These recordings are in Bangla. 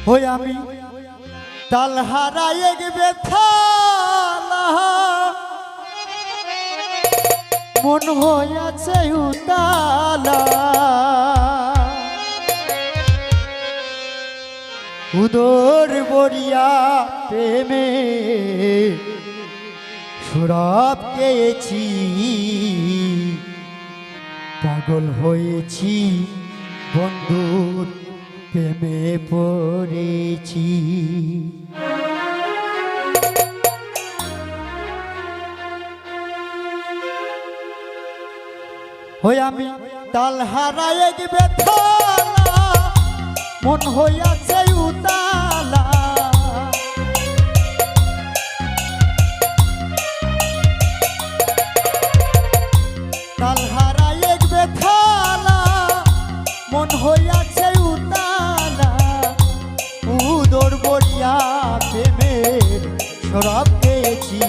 হই আমি তাল হারায় ব্যথালা মন হইয়াছে উতালা উদর বরিয়া প্রেমে সুরাব খেয়েছি পাগল হয়েছি বন্ধুর প্রেমে পড়েছি হই আমি তাল হারায় ব্যথালা মন হইয়াছে উতালা তাল হারায় ব্যথালা মন হইয়াছে উতালা উদর বরিয়া প্রেমের শরাব খেয়েছি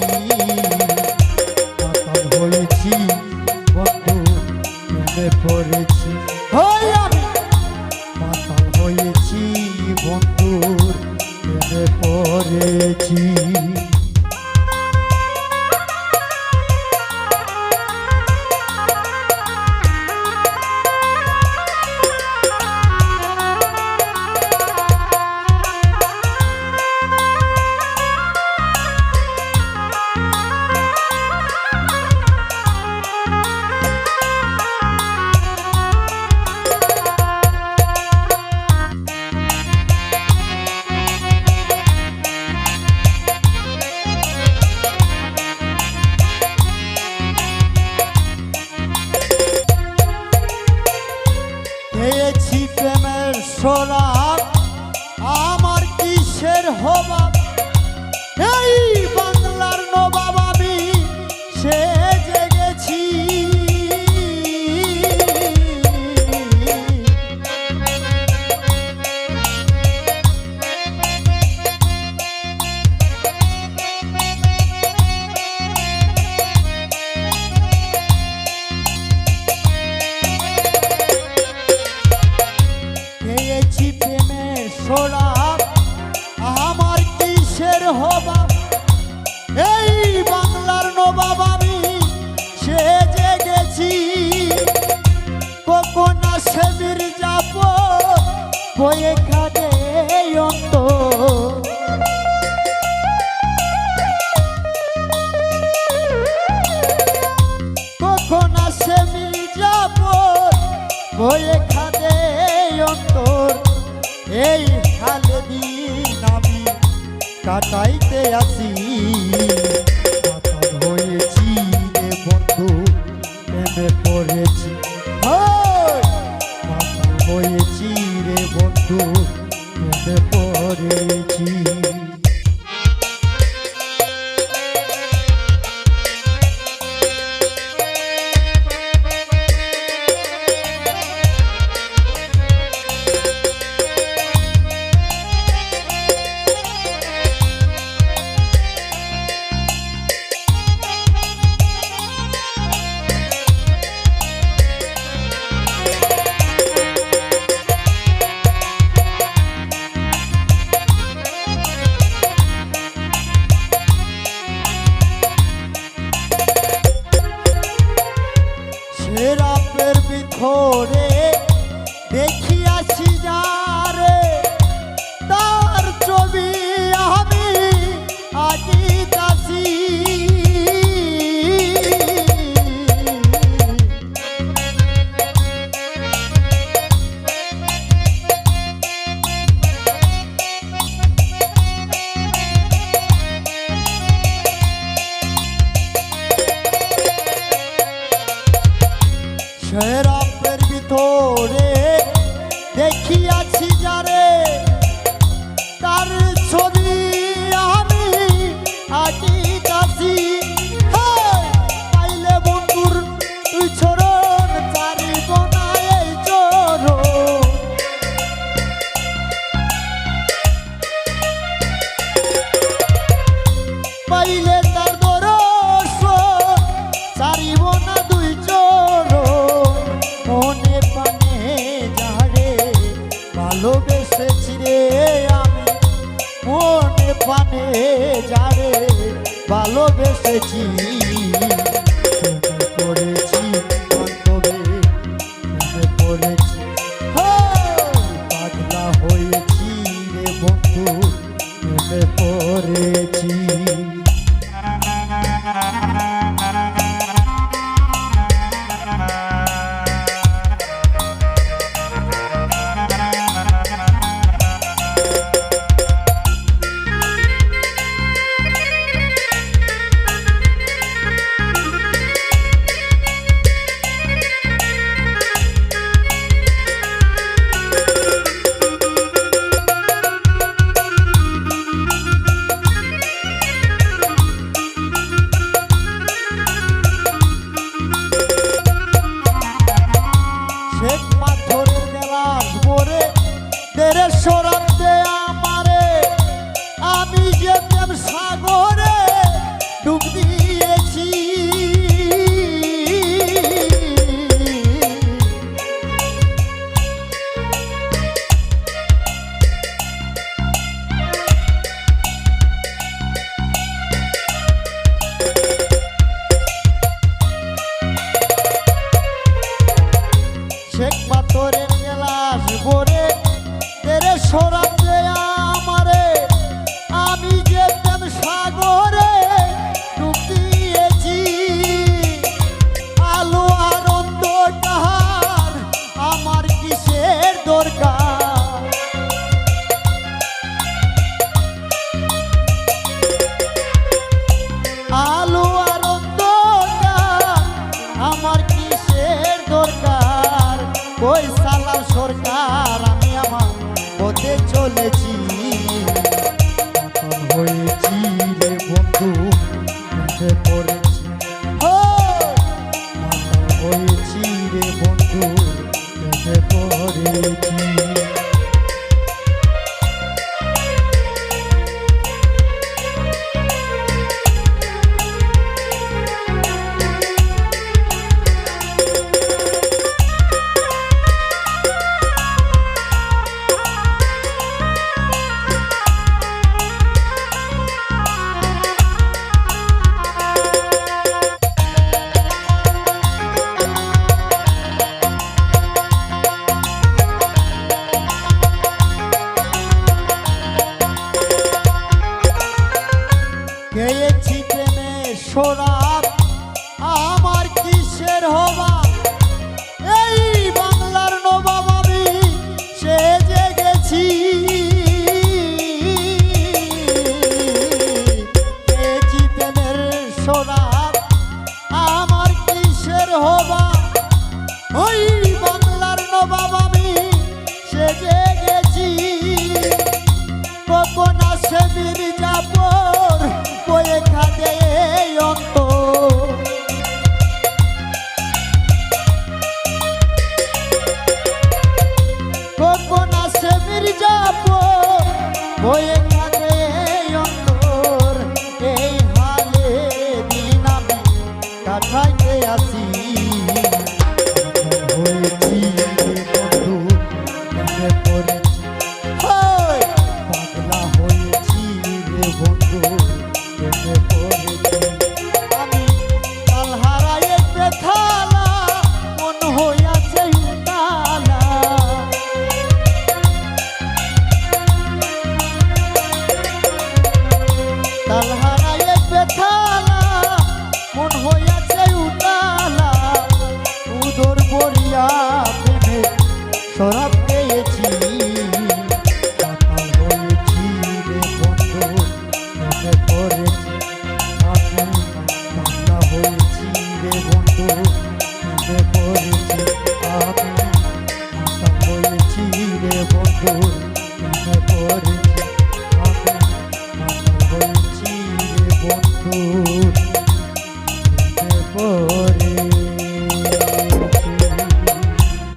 পাগল হয়েছি বন্ধু প্রেমে পড়েছি হই আমি পাগল হয়েছি বন্ধুর প্রেমে পড়েছি পেয়েছি প্রেমের শরাব আমার কিসের হবাব এই বাংলার নবাব আমি সেজে গেছি পেয়েছি প্রেমের শরাব আমার কিসের হবাব এই বাংলার নবাব আমি সেজে গেছি কখন আসে মির্জাপুর বয়ে খাদে অন্ত কখন আসে মির্জাপুর বয়ে খাদে অন্তর এই হালে দিন আমি কাটাইতে আসি পাগল হয়েছি রে বন্ধু প্রেমে পড়েছি পাগল হয়েছি রে বন্ধু প্রেমে পড়েছি রাতের ভিতরে দেখিয়াছি যারে তার ছবি আমি আঁকিতাছি রাতের ভিতরে দেখিয়াছি যারে তার ছবি আমি আঁকিতাছি পাইলে বন্ধুর তুই চরণ চারিব না এই চরণ পাইলে তার দর্শন চারিব না দুই চরণ মনে প্রাণে যারে ভালোবেসেছি রে আমি পানে যারে ভালোবেসেছি প্রেমে পড়েছি বান্ধবে প্রেমে পড়েছি পাগলা হয়েছি রে বন্ধু প্রেমে পড়েছি। সরাতে আমারে আমি যে প্রেম সাগরে ডুব দিয়েছি শেখ পাথরের গেলাস ভরে সরাতে আমারে আমি যে প্রেম সাগরে ডুব দিয়েছি আলো আর অন্ধকার আমার কিসের দরকার আলো আর অন্ধকার আমার কিসের দরকার ওই সালাম সরকার আমি আমার পথে চলেছি এখন হয়েছি রে বন্ধু প্রেমে পড়েছি হয়েছি রে বন্ধু প্রেমে পড়েছি। গেয়েছি প্রেমে শরাব আমার কিসের হবা এই বাংলার নবাব আমি সেজে গেছি গেয়েছি প্রেমের শরাব আমার কিসের হবা ওই বাংলার নবাব আমি সেজে গেছি কখন আসে মির্জাপুর বয়ে খাদে অন্ত কখন আসে মির্জাপুর বয়ে খাদে অন্তর এই হালে দিন আমি কাটাইতে আসি হয়েছি বন্ধু প্রেমে পড়েছি পাগলা হয়েছি রে বন্ধু প্রেমে পড়েছি আমি কাল হারায় বেথালা মন হইয়াছে উতালা কাল হারায় বেথালা মন হইয়াছে উতালা উদর বরিয়া প্রেমে শরাব